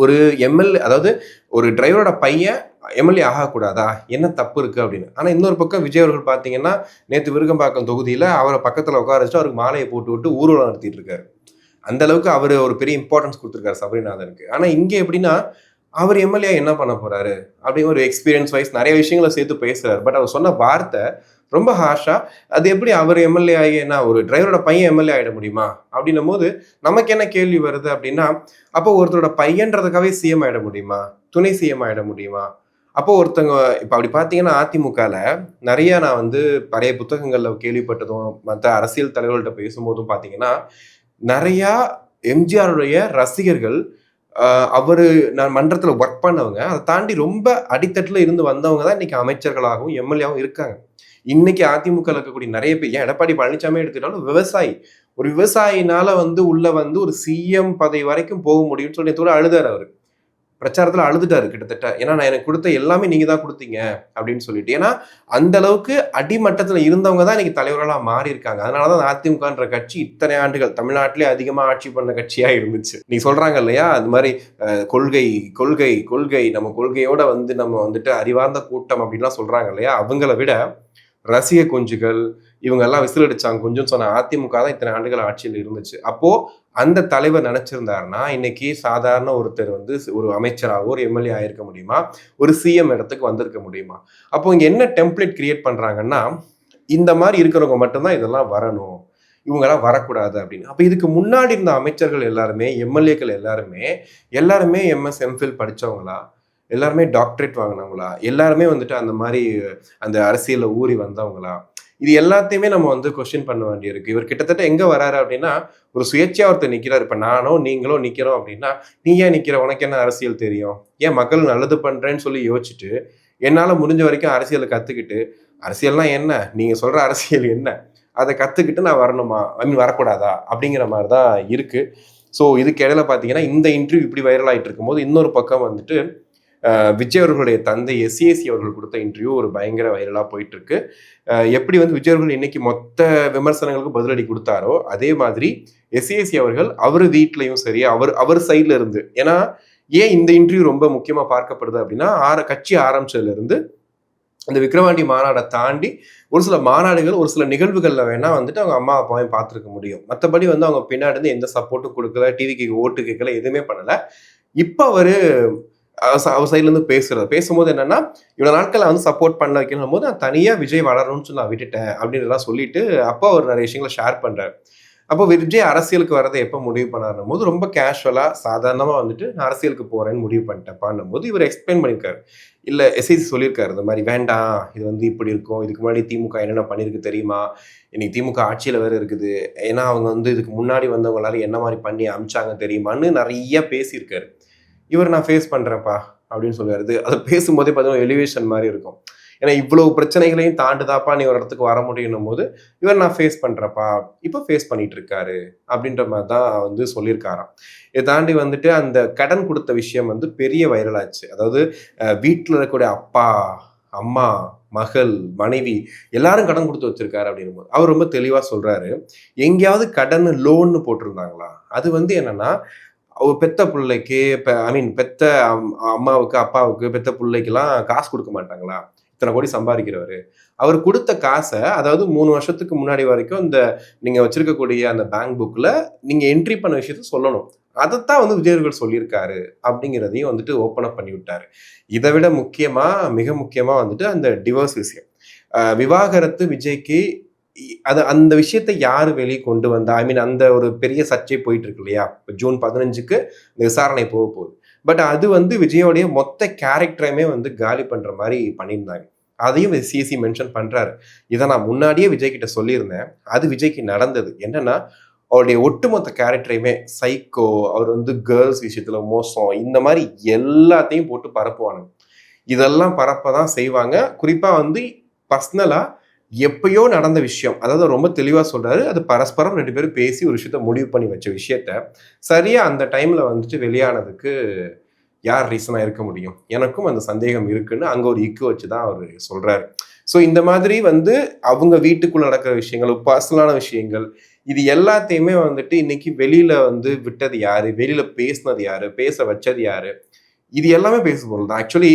ஒரு எம்எல்ஏ, அதாவது ஒரு டிரைவரோட பையன் எம்எல்ஏ ஆகக்கூடாதா, என்ன தப்பு இருக்குது அப்படின்னு. ஆனால் இன்னொரு பக்கம் விஜய் அவர்கள் பார்த்தீங்கன்னா நேற்று விருகம்பாக்கம் தொகுதியில் அவரை பக்கத்தில் உட்கார வச்சுட்டு அவருக்கு மாலையை போட்டு விட்டு ஊர்வலம் நடத்திட்டு இருக்காரு. அந்த அளவுக்கு அவர் ஒரு பெரிய இம்பார்ட்டன்ஸ் கொடுத்துருக்காரு சபரிநாதனுக்கு. ஆனால் இங்கே எப்படின்னா அவர் எம்எல்ஏ என்ன பண்ண போறாரு அப்படின்னு ஒரு எக்ஸ்பீரியன்ஸ் வைஸ் நிறைய விஷயங்களை சேர்த்து பேசுறாரு. பட் அவர் சொன்ன வார்த்தை ரொம்ப ஹார்ஷா, அது எப்படி அவர் எம்எல்ஏ ஆகி என்ன ஒரு டிரைவரோட பையன் எம்எல்ஏ ஆகிட முடியுமா அப்படின்னும் போது நமக்கு என்ன கேள்வி வருது அப்படின்னா, அப்போ ஒருத்தரோட பையன்றதுக்காகவே சிஎம் ஆகிட முடியுமா, துணை சிஎம் ஆகிட முடியுமா அப்போ ஒருத்தவங்க இப்ப அப்படி பார்த்தீங்கன்னா, அதிமுகல நெறைய நான் வந்து பழைய புத்தகங்கள்ல கேள்விப்பட்டதும், மத்த அரசியல் தலைவர்கள்ட்ட பேசும்போதும் பார்த்தீங்கன்னா, நெறையா எம்ஜிஆருடைய ரசிகர்கள். அ அவரு நான் மன்றத்துல வொர்க் பண்ணவங்க. அத தாண்டி ரொம்ப அடித்தட்டுல இருந்து வந்தவங்க தான் இன்னைக்கு அமைச்சர்களாகவும், எம்.எல்.ஏ.வாவும் இருக்காங்க. இன்னைக்கு அதிமுகல இருக்கக்கூடிய நெறைய பேர் ஏன் எடப்பாடி பழனிசாமியே எடுத்துக்கிட்டாலும் விவசாயி. ஒரு விவசாயினால வந்து உள்ள வந்து ஒரு சிஎம் பதவி வரைக்கும் போக முடியும்னு சொல்லி நேத்து கூட அழுதாரு அவரு. பிரச்சாரத்துல அழுதுட்டாரு கிட்டத்தட்ட. ஏன்னா, நான் எனக்கு குடுத்த எல்லாமே நீங்க தான் குடுத்தீங்க அப்படின்னு சொல்லிட்டு. ஏன்னா, அந்த அளவுக்கு அடிமட்டத்துல இருந்தவங்க தான் இன்னைக்கு தலைவர்களா மாறியிருக்காங்க. அதனால தான் அதிமுகன்ற கட்சி இத்தனை ஆண்டுகள் தமிழ்நாட்டிலே அதிகமா ஆட்சி பண்ண கட்சியா இருந்துச்சு. நீ சொல்றாங்க இல்லையா? அது மாரி கொள்கை, கொள்கை, கொள்கை நம்ம கொள்கையோட வந்து நம்ம வந்துட்டு அறிவார்ந்த கூட்டம் அப்படின்லாம் சொல்றாங்க இல்லையா? அவங்கள விட ரசிக குஞ்சுகள் இவங்க எல்லாம் விசில் அடிச்சாங்க கொஞ்சம் சொன்ன அதிமுக தான் இத்தனை ஆண்டுகள் ஆட்சியில் இருந்துச்சு. அப்போ அந்த தலைவர் நினைச்சிருந்தாருன்னா இன்னைக்கு சாதாரண ஒருத்தர் வந்து ஒரு அமைச்சராகவோ ஒரு எம்எல்ஏ ஆயிருக்க முடியுமா? ஒரு சிஎம் இடத்துக்கு வந்திருக்க முடியுமா? அப்போ இங்க என்ன டெம்ப்ளேட் கிரியேட் பண்றாங்கன்னா, இந்த மாதிரி இருக்கிறவங்க மட்டும்தான் இதெல்லாம் வரணும். இவங்கெல்லாம் வரக்கூடாது அப்படின்னு. அப்ப இதுக்கு முன்னாடி இருந்த அமைச்சர்கள் எல்லாருமே, எம்எல்ஏக்கள் எல்லாருமே எம்எஸ், எம்ஃபில் படிச்சவங்களா? எல்லாருமே டாக்டரேட் வாங்குனவங்களா? எல்லாருமே வந்துட்டு அந்த மாரி அந்த அரசியல்ல ஊறி வந்தவங்களா? இது எல்லாத்தையுமே நம்ம வந்து கொஸ்டின் பண்ண வேண்டியிருக்கு. இவர் கிட்டத்தட்ட எங்க வராரு அப்படின்னா, ஒரு சுயேட்சையா ஒருத்தர் நிக்கிறாரு. இப்ப நானோ, நீங்களோ நிக்கிறோம் அப்படின்னா, "நீ ஏன் நிக்கிற? உனக்கு என்ன அரசியல் தெரியும்? ஏன் மக்களுக்கு நல்லது பண்றேன்னு சொல்லி யோசிச்சுட்டு, என்னால முடிஞ்ச வரைக்கும் அரசியல கத்துக்கிட்டு, அரசியல்னா என்ன? நீங்க சொல்ற அரசியல் என்ன? அத கத்துக்கிட்டு நான் வரணுமா? ஐ மீன் வரக்கூடாதா?" அப்படிங்கிற மாரி தான் இருக்கு. ஸோ இதுக்கு இடையில பார்த்தீங்கன்னா, இந்த இன்டர்வியூ இப்படி வைரல் ஆயிட்டு இருக்கும்போது, இன்னொரு பக்கம் வந்துட்டு விஜய் அவர்களுடைய தந்தை எஸ்ஏசி அவர்கள் கொடுத்த இன்டர்வியூ ஒரு பயங்கர வைரலா போயிட்டு இருக்கு. எப்படி வந்து விஜய் அவர்கள் இன்னைக்கு மொத்த விமர்சனங்களுக்கு பதிலடி கொடுத்தாரோ அதே மாதிரி எஸ்ஏசி அவர்கள் அவர் வீட்லயும் சரி அவர் சைட்ல இருந்து ஏன்னா ஏன் இந்த இன்டர்வியூ ரொம்ப முக்கியமா பார்க்கப்படுது அப்படின்னா கட்சி ஆரம்பிச்சதுல இருந்து அந்த விக்கிரவாண்டி மாநாடை தாண்டி ஒரு சில மாநாடுகள் ஒரு சில நிகழ்வுகள்ல வேணா வந்துட்டு அவங்க அம்மா அப்பாவையும் பார்த்துருக்க முடியும். மற்றபடி வந்து அவங்க பின்னாடி இருந்து எந்த சப்போர்ட்டும் கொடுக்கல, டிவிக்கு ஓட்டு கேட்கல, எதுவுமே பண்ணல. இப்ப அவரு அவர் சைட்ல இருந்து பேசும்போது என்னன்னா இவ்வளவு நாட்கள் வந்து சப்போர்ட் பண்ண வைக்கணும் போது நான் தனியா விஜய் வளரணும்னு சொல்லி நான் விட்டுட்டேன் அப்படின்றதெல்லாம் சொல்லிட்டு அப்போ அவர் நிறைய விஷயங்களை ஷேர் பண்றாரு. அப்போ விஜய் அரசியலுக்கு வரதை எப்போ முடிவு பண்ணாருன்னும் போது ரொம்ப கேஷுவலா சாதாரணமா வந்துட்டு நான் அரசியலுக்கு போறேன்னு முடிவு பண்ணிட்டேன் போது இவர் எக்ஸ்பிளைன் பண்ணியிருக்காரு. இல்ல எஸ்ஐசி சொல்லியிருக்காரு இந்த மாதிரி வேண்டாம் இது வந்து இப்படி இருக்கும், இதுக்கு முன்னாடி திமுக என்னென்ன பண்ணிருக்கு தெரியுமா, இன்னைக்கு திமுக ஆட்சியில வேற இருக்குது, ஏன்னா அவங்க வந்து இதுக்கு முன்னாடி வந்தவங்க எல்லாரும் என்ன மாதிரி பண்ணி அமிச்சாங்க தெரியுமான்னு நிறைய பேசியிருக்காரு. இவர் நான் ஃபேஸ் பண்றேன்ப்பா அப்படின்னு சொல்லுவாரு. அதை பேசும்போதே பார்த்தீங்கன்னா எலிவேஷன் மாதிரி இருக்கும். ஏன்னா இவ்வளவு பிரச்சனைகளையும் தாண்டுதாப்பா நீ ஒரு இடத்துக்கு வர முடியும் போது இவர் நான் ஃபேஸ் பண்றப்பா இப்போ ஃபேஸ் பண்ணிட்டு இருக்காரு அப்படின்ற மாதிரி தான் வந்து சொல்லியிருக்காராம். இதை தாண்டி வந்துட்டு அந்த கடன் கொடுத்த விஷயம் வந்து பெரிய வைரல் ஆச்சு. அதாவது வீட்டில் இருக்கக்கூடிய அப்பா, அம்மா, மகள், மனைவி எல்லாரும் கடன் கொடுத்து வச்சிருக்காரு அப்படின்னும் போது அவர் ரொம்ப தெளிவா சொல்றாரு. எங்கேயாவது கடன் லோன்னு போட்டிருந்தாங்களா? அது வந்து என்னன்னா அவர் பெத்த பிள்ளைக்கு ஐ மீன் பெத்த அம்மாவுக்கு, அப்பாவுக்கு, பெத்த பிள்ளைக்கெல்லாம் காசு கொடுக்க மாட்டாங்களா? இத்தனை கோடி சம்பாதிக்கிறவரு. அவர் கொடுத்த காசை அதாவது 3 வருஷத்துக்கு முன்னாடி வரைக்கும் இந்த நீங்க வச்சிருக்கக்கூடிய அந்த பேங்க் புக்ல நீங்க என்ட்ரி பண்ண விஷயத்த சொல்லணும். அதைத்தான் வந்து விஜய் அவர்கள் சொல்லியிருக்காரு அப்படிங்கிறதையும் வந்துட்டு ஓப்பன் அப் பண்ணி விட்டாரு. இதை விட முக்கியமா மிக முக்கியமா வந்துட்டு அந்த டிவோர்ஸ் விஷயம். விவாகரத்து விஜய்க்கு அது அந்த விஷயத்தை யாரு வெளியே கொண்டு வந்தா? ஐ மீன் அந்த ஒரு பெரிய சர்ச்சை போயிட்டு இருக்கு இல்லையா? ஜூன் 15க்கு இந்த விசாரணை போக போகுது. பட் அது வந்து விஜயோடைய மொத்த கேரக்டரையுமே வந்து காலி பண்ற மாதிரி பண்ணியிருந்தாங்க. அதையும் சிஎஸ்சி மென்ஷன் பண்றாரு. இதை நான் முன்னாடியே விஜய் கிட்ட சொல்லியிருந்தேன். அது விஜய்க்கு நடந்தது. என்னன்னா அவருடைய ஒட்டுமொத்த கேரக்டரையுமே சைக்கோ, அவர் வந்து கேர்ள்ஸ் விஷயத்துல மோசம், இந்த மாதிரி எல்லாத்தையும் போட்டு பரப்புவானுங்க. இதெல்லாம் பரப்பதான் செய்வாங்க. குறிப்பா வந்து பர்சனலா எப்பயோ நடந்த விஷயம், அதாவது ரொம்ப தெளிவா சொல்றாரு. அது பரஸ்பரம் 2 பேரும் பேசி ஒரு விஷயத்த முடிவு பண்ணி வச்ச விஷயத்த சரியா அந்த டைம்ல வந்துட்டு வெளியானதுக்கு யார் ரீசனா இருக்க முடியும்? எனக்கும் அந்த சந்தேகம் இருக்குன்னு அங்க ஒரு இக்கு வச்சுதான் அவரு சொல்றாரு. ஸோ இந்த மாதிரி வந்து அவங்க வீட்டுக்குள்ள நடக்கிற விஷயங்கள், பர்சனலான விஷயங்கள், இது எல்லாத்தையுமே வந்துட்டு இன்னைக்கு வெளியில வந்து விட்டது யாரு? வெளியில பேசினது யாரு? பேச வச்சது யாரு? இது எல்லாமே பேசுபொருள் தான். ஆக்சுவலி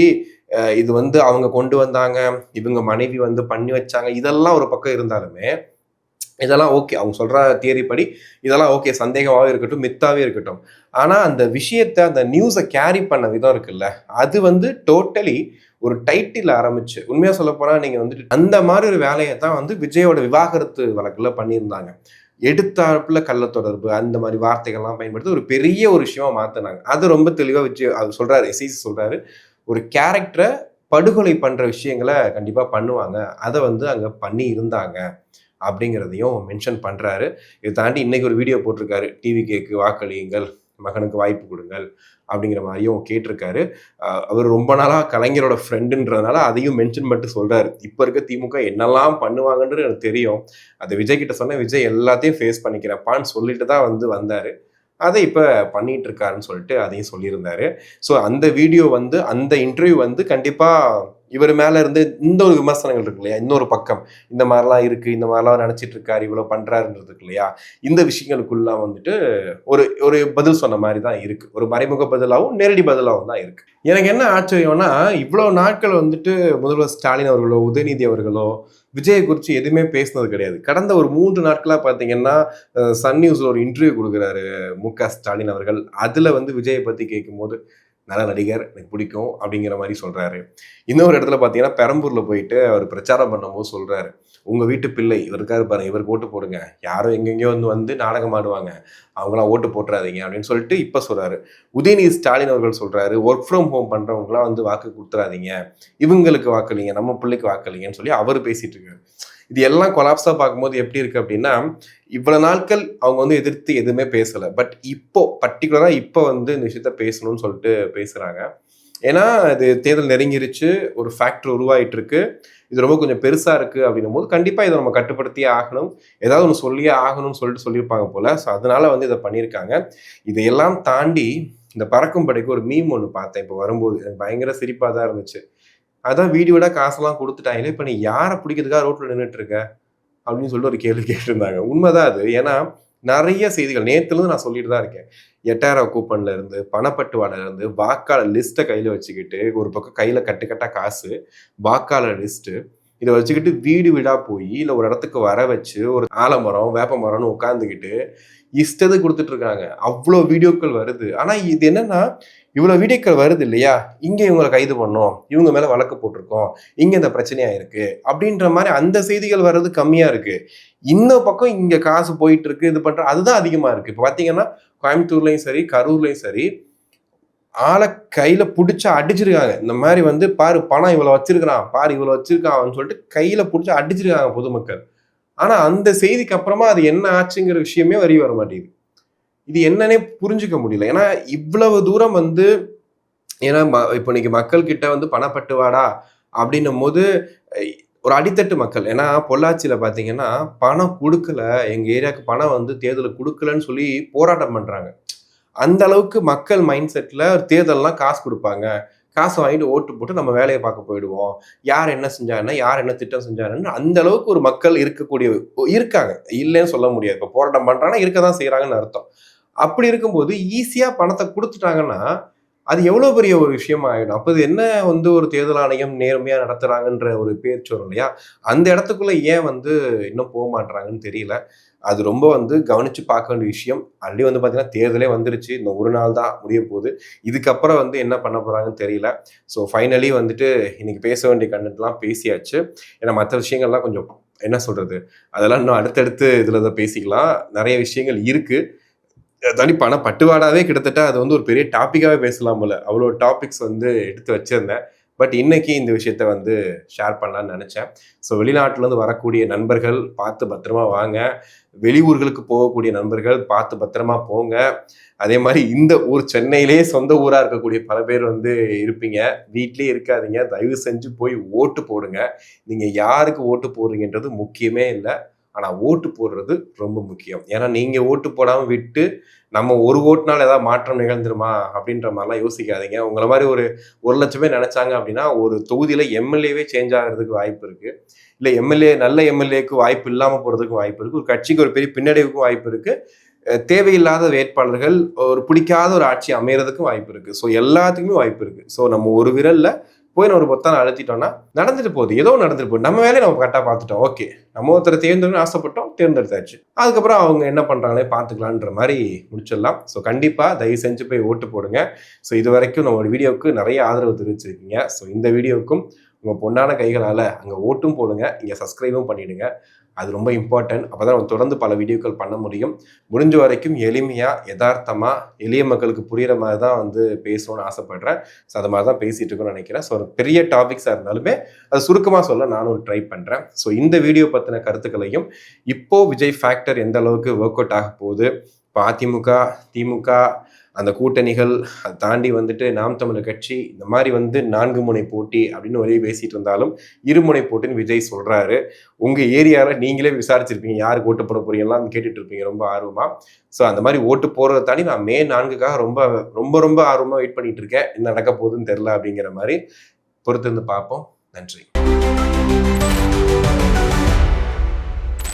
இது வந்து அவங்க கொண்டு வந்தாங்க, இவங்க மனைவி வந்து பண்ணி வச்சாங்க, இதெல்லாம் ஒரு பக்கம் இருந்தாலுமே இதெல்லாம் ஓகே. அவங்க சொல்ற தியரி படி இதெல்லாம் ஓகே, சந்தேகமாவே இருக்கட்டும், மித்தாவே இருக்கட்டும். ஆனா அந்த விஷயத்த அந்த நியூஸை கேரி பண்ண விதம் இருக்குல்ல, அது வந்து டோட்டலி ஒரு டைட்டில் ஆரம்பிச்சு உண்மையா சொல்ல போனா நீங்க வந்துட்டு அந்த மாதிரி ஒரு வேலையை தான் வந்து விஜயோட விவாகரத்து வழக்குல பண்ணியிருந்தாங்க. எடுத்தாப்புல கள்ள தொடர்பு அந்த மாதிரி வார்த்தைகள்லாம் பயன்படுத்தி ஒரு பெரிய ஒரு விஷயமா மாத்தினாங்க. அது ரொம்ப தெளிவா விஜய் அவர் சொல்றாரு, எஸ்இசி சொல்றாரு, ஒரு கேரக்டரை படுகொலை பண்ற விஷயங்களை கண்டிப்பா பண்ணுவாங்க. அதை வந்து அங்க பண்ணி இருந்தாங்க அப்படிங்கிறதையும் மென்ஷன் பண்றாரு. இதை தாண்டி இன்னைக்கு ஒரு வீடியோ போட்டிருக்காரு. டிவிகேக்கு வாக்களியுங்கள், மகனுக்கு வாய்ப்பு கொடுங்கள் அப்படிங்கிற மாதிரியும் கேட்டிருக்காரு. அவர் ரொம்ப நாளா கலைஞரோட ஃப்ரெண்டுன்றதுனால அதையும் மென்ஷன் பண்ணிட்டு சொல்றாரு. இப்ப இருக்க திமுக என்னெல்லாம் பண்ணுவாங்கன்றது எனக்கு தெரியும். அதை விஜய் கிட்ட சொன்ன விஜய் எல்லாத்தையும் ஃபேஸ் பண்ணிக்கிறப்பான்னு சொல்லிட்டு தான் வந்தாரு. அதை இப்போ பண்ணிட்டு இருக்காருன்னு சொல்லிட்டு அதையும் சொல்லியிருந்தாரு. ஸோ அந்த வீடியோ வந்து அந்த இன்டர்வியூ வந்து கண்டிப்பாக இவர் மேலே இருந்து இந்த ஒரு விமர்சனங்கள் இருக்கு இல்லையா, இன்னொரு பக்கம் இந்த மாதிரிலாம் இருக்குது, இந்த மாதிரிலாம் நினச்சிட்டு இருக்காரு, இவ்வளோ பண்ணுறாருன்றது இருக்கு இல்லையா, இந்த விஷயங்களுக்குள்ளாம் வந்துட்டு ஒரு ஒரு பதில் சொன்ன மாதிரி தான் இருக்குது. ஒரு மறைமுக பதிலாகவும் நேரடி பதிலாகவும் தான் இருக்குது. எனக்கு என்ன ஆச்சரியம்னா, இவ்வளோ நாட்கள் வந்துட்டு முதல்வர் ஸ்டாலின் அவர்களோ உதயநிதி அவர்களோ விஜயை குறித்து எதுவுமே பேசினது கிடையாது. கடந்த ஒரு 3 நாட்களாக பார்த்தீங்கன்னா சன் நியூஸில் ஒரு இன்டர்வியூ கொடுக்குறாரு மு.க. ஸ்டாலின் அவர்கள். அதில் வந்து விஜயை பற்றி கேட்கும்போது நல்ல நடிகர், எனக்கு பிடிக்கும் அப்படிங்கிற மாதிரி சொல்கிறாரு. இன்னொரு இடத்துல பார்த்தீங்கன்னா பெரம்பூரில் போயிட்டு அவர் பிரச்சாரம் பண்ணும்போது சொல்கிறாரு, உங்கள் வீட்டு பிள்ளை இவர் இருக்காரு பாருங்க, இவருக்கு ஓட்டு போடுங்க, யாரும் எங்கெங்கேயோ வந்து நாடகம் ஆடுவாங்க, அவங்களாம் ஓட்டு போட்டுறாதீங்க அப்படின்னு சொல்லிட்டு இப்போ சொல்கிறாரு. உதயநிதி ஸ்டாலின் அவர்கள் சொல்கிறாரு, ஒர்க் ஃப்ரம் ஹோம் பண்ணுறவங்களாம் வந்து வாக்கு கொடுத்துறாதீங்க, இவங்களுக்கு வாக்களிங்க, நம்ம பிள்ளைக்கு வாக்களிங்கன்னு சொல்லி அவர் பேசிட்டு இருக்காரு. இது எல்லாம் கொலாப்ஸாக பார்க்கும்போது எப்படி இருக்குது அப்படின்னா, இவ்வளவு நாட்கள் அவங்க வந்து எதிர்த்து எதுவுமே பேசலை. பட் இப்போ பர்டிகுலராக இப்போ வந்து இந்த விஷயத்த பேசணும்னு சொல்லிட்டு பேசுகிறாங்க. ஏன்னா இது தேர்தல் நெருங்கிருச்சு, ஒரு ஃபேக்டர் உருவாயிட்டு இருக்கு, இது ரொம்ப கொஞ்சம் பெருசாக இருக்குது அப்படின்னும் போது கண்டிப்பாக இதை நம்ம கட்டுப்படுத்தியே ஆகணும், ஏதாவது ஒன்று சொல்லியே ஆகணும்னு சொல்லிட்டு சொல்லியிருப்பாங்க போல். ஸோ அதனால வந்து இதை பண்ணியிருக்காங்க. இதையெல்லாம் தாண்டி இந்த பறக்கும் படைக்கு ஒரு மீம் ஒன்று பார்த்தேன் இப்போ வரும்போது, எனக்கு பயங்கர சிரிப்பாக தான் இருந்துச்சு. அதான் வீடியோட காசெல்லாம் கொடுத்துட்டாங்களே, இப்போ நீ யாரை பிடிக்கிறதுக்காக ரோட்டில் நின்றுட்டு இருக்க அப்படின்னு சொல்லிட்டு ஒரு கேள்வி கேட்டிருந்தாங்க. உண்மைதான் அது. ஏன்னா நிறைய செய்திகள் நேற்றுலேருந்து நான் சொல்லிட்டு தான் இருக்கேன். 8000 கூப்பன்ல இருந்து, பணப்பட்டுவாடல இருந்து, வாக்காளர் லிஸ்ட்டை கையில் வச்சுக்கிட்டு, ஒரு பக்கம் கையில் கட்டுக்கட்டா காசு, வாக்காளர் லிஸ்ட்டு, இதை வச்சுக்கிட்டு வீடு வீடாக போய் இல்லை ஒரு இடத்துக்கு வர வச்சு ஒரு ஆலமரம் வேப்ப மரம்னு உட்காந்துக்கிட்டு இஷ்டத்தை கொடுத்துட்டு இருக்காங்க. அவ்வளோ வீடியோக்கள் வருது. ஆனால் இது என்னன்னா, இவ்வளோ வீடியோக்கள் வருது இல்லையா, இங்கே இவங்களை கைது பண்ணோம், இவங்க மேலே வழக்கு போட்டிருக்கோம், இங்கே இந்த பிரச்சனையாக இருக்கு அப்படின்ற மாதிரி அந்த செய்திகள் வர்றது கம்மியாக இருக்கு. இந்த பக்கம் இங்கே காசு போயிட்டு இருக்கு, இது பண்ற அதுதான் அதிகமாக இருக்கு. இப்போ பார்த்தீங்கன்னா கோயம்புத்தூர்லையும் சரி, கரூர்லையும் சரி, ஆளை கையில பிடிச்சி அடிச்சிருக்காங்க. இந்த மாதிரி வந்து பாரு பணம் இவ்வளோ வச்சிருக்கிறான், பாரு இவ்வளோ வச்சிருக்கான்னு சொல்லிட்டு கையில பிடிச்சி அடிச்சிருக்காங்க பொதுமக்கள். ஆனா அந்த செய்திக்கு அப்புறமா அது என்ன ஆச்சுங்கிற விஷயமே வர மாட்டேங்குது. இது என்னன்னே புரிஞ்சுக்க முடியல. ஏன்னா இவ்வளவு தூரம் வந்து, ஏன்னா இப்போ இன்னைக்கு மக்கள் கிட்ட வந்து பணப்பட்டுவாடா அப்படின்னும் போது ஒரு அடித்தட்டு மக்கள், ஏன்னா பொள்ளாச்சியில பாத்தீங்கன்னா பணம் கொடுக்கல, எங்க ஏரியாவுக்கு பணம் வந்து தேர்தலுக்கு கொடுக்கலன்னு சொல்லி போராட்டம் பண்றாங்க. அந்த அளவுக்கு மக்கள் மைண்ட் செட்ல தேர்தல்லாம் காசு கொடுப்பாங்க, காசு வாங்கிட்டு ஓட்டு போட்டு நம்ம வேலையை பார்க்க போயிடுவோம், யார் என்ன செஞ்சாங்கன்னா யார் என்ன திட்டம் செஞ்சாங்கன்னு அந்த அளவுக்கு ஒரு மக்கள் இருக்காங்க, இல்லைன்னு சொல்ல முடியாது. இப்போ போராட்டம் பண்றாங்கன்னா இருக்கதான் செய்யறாங்கன்னு அர்த்தம். அப்படி இருக்கும்போது ஈஸியா பணத்தை கொடுத்துட்டாங்கன்னா அது எவ்வளவு பெரிய ஒரு விஷயமா ஆயிடும். அப்போ இது என்ன வந்து ஒரு தேர்தல் ஆணையம் நேர்மையா நடத்துறாங்கன்ற ஒரு பேச்சு வரும் இல்லையா, அந்த இடத்துக்குள்ள ஏன் வந்து இன்னும் போக மாட்டாங்கன்னு தெரியல. அது ரொம்ப வந்து கவனிச்சு பார்க்க வேண்டிய விஷயம். ஆல்ரெடி வந்து பார்த்தீங்கன்னா தேர்தலே வந்துருச்சு, இந்த ஒரு நாள் தான் முடிய போகுது. இதுக்கப்புறம் வந்து என்ன பண்ண போறாங்கன்னு தெரியல. ஸோ ஃபைனலி வந்துட்டு இன்னைக்கு பேச வேண்டிய கண்டென்ட்லாம் பேசியாச்சு. ஏன்னா மற்ற விஷயங்கள்லாம் கொஞ்சம் என்ன சொல்றது, அதெல்லாம் இன்னும் அடுத்தடுத்து இதில் தான் பேசிக்கலாம். நிறைய விஷயங்கள் இருக்கு. தனி பண பட்டுவாடாவே கிட்டத்தட்ட அது வந்து ஒரு பெரிய டாப்பிக்காகவே பேசலாம் போல, அவ்வளோ டாபிக்ஸ் வந்து எடுத்து வச்சிருந்தேன். பட் இன்னைக்கு இந்த விஷயத்த வந்து ஷேர் பண்ணலான்னு நினச்சேன். ஸோ வெளிநாட்டிலேருந்து வரக்கூடிய நண்பர்கள் பார்த்து பத்திரமா வாங்க, வெளியூர்களுக்கு போகக்கூடிய நண்பர்கள் பார்த்து பத்திரமா போங்க. அதே மாதிரி இந்த ஊர் சென்னையிலே சொந்த ஊராக இருக்கக்கூடிய பல பேர் வந்து இருப்பீங்க, வீட்லேயே இருக்காதீங்க, தயவு செஞ்சு போய் ஓட்டு போடுங்க. நீங்கள் யாருக்கு ஓட்டு போடுறீங்கன்றது முக்கியமே இல்லை, ஆனால் ஓட்டு போடுறது ரொம்ப முக்கியம். ஏன்னா நீங்கள் ஓட்டு போடாமல் விட்டு நம்ம ஒரு ஓட்டுனால ஏதாவது மாற்றம் நிகழ்ந்துருமா அப்படின்ற மாதிரிலாம் யோசிக்காதீங்க. உங்களை மாதிரி ஒரு 1,00,000 பேர் நினைச்சாங்க அப்படின்னா ஒரு தொகுதியில் எம்எல்ஏவே சேஞ்ச் ஆகிறதுக்கு வாய்ப்பு இருக்குது, இல்லை நல்ல எம்எல்ஏக்கு வாய்ப்பு இல்லாமல் போகிறதுக்கும் வாய்ப்பு இருக்குது, ஒரு கட்சிக்கு ஒரு பெரிய பின்னடைவுக்கும் வாய்ப்பு இருக்குது, தேவையில்லாத வேட்பாளர்கள், ஒரு பிடிக்காத ஒரு ஆட்சி அமையறதுக்கும் வாய்ப்பு இருக்குது. ஸோ எல்லாத்துக்குமே வாய்ப்பு இருக்குது. ஸோ நம்ம ஒரு விரலில் போய் ஒரு பொத்தான அழுத்திட்டோம்னா நடந்துட்டு போகுது, ஏதோ நடந்துட்டு போகுது, நம்ம வேலையை நம்ம கரெக்டாக பார்த்துட்டோம், ஓகே நம்ம ஒருத்தரை தேர்ந்தெடுக்கணும்னு ஆசைப்பட்டோம், தேர்ந்தெடுத்தாச்சு, அதுக்கப்புறம் அவங்க என்ன பண்ணுறாங்களே பார்த்துக்கலான்ற மாதிரி முடிச்சிடலாம். ஸோ கண்டிப்பாக தயவு செஞ்சு போய் ஓட்டு போடுங்க. ஸோ இது வரைக்கும் நம்மளோட வீடியோவுக்கு நிறைய ஆதரவு தெரிவிச்சிருக்கீங்க. ஸோ இந்த வீடியோவுக்கும் உங்கள் பொண்ணான கைகளால் அங்கே ஓட்டும் போடுங்க, இங்கே சப்ஸ்கிரைபும் பண்ணிவிடுங்க. அது ரொம்ப இம்பார்ட்டன்ட். அப்போ தான் நம்ம தொடர்ந்து பல வீடியோக்கள் பண்ண முடியும். முடிஞ்ச வரைக்கும் எளிமையாக யதார்த்தமாக எளிய மக்களுக்கு புரிகிற மாதிரி தான் வந்து பேசணும்னு ஆசைப்படுறேன். ஸோ அது மாதிரி தான் பேசிகிட்டு இருக்கோன்னு நினைக்கிறேன். ஸோ ஒரு பெரிய டாபிக்ஸாக இருந்தாலுமே அது சுருக்கமாக சொல்ல நானும் ட்ரை பண்ணுறேன். ஸோ இந்த வீடியோ பற்றின கருத்துக்களையும் இப்போ விஜய் ஃபேக்டர் எந்த அளவுக்கு ஒர்க் அவுட் ஆக போகுது, இப்போ அதிமுக திமுக அந்த கூட்டணிகள் அதை தாண்டி வந்துட்டு நாம் தமிழர் கட்சி இந்த மாதிரி வந்து 4 முனை போட்டி அப்படின்னு ஒரே பேசிட்டு இருந்தாலும் இருமுனை போட்டின்னு விஜய் சொல்றாரு. உங்க ஏரியாவில் நீங்களே விசாரிச்சிருப்பீங்க யாருக்கு ஓட்டு போட போறீங்கலாம் கேட்டுட்டு இருப்பீங்க ரொம்ப ஆர்வமா. ஸோ அந்த மாதிரி ஓட்டு போறதை தாண்டி நான் மே 4க்காக ரொம்ப ரொம்ப ரொம்ப ஆர்வமா வெயிட் பண்ணிட்டு இருக்கேன். என்ன நடக்க போகுதுன்னு தெரியல அப்படிங்கிற மாதிரி பொறுத்திருந்து பார்ப்போம். நன்றி.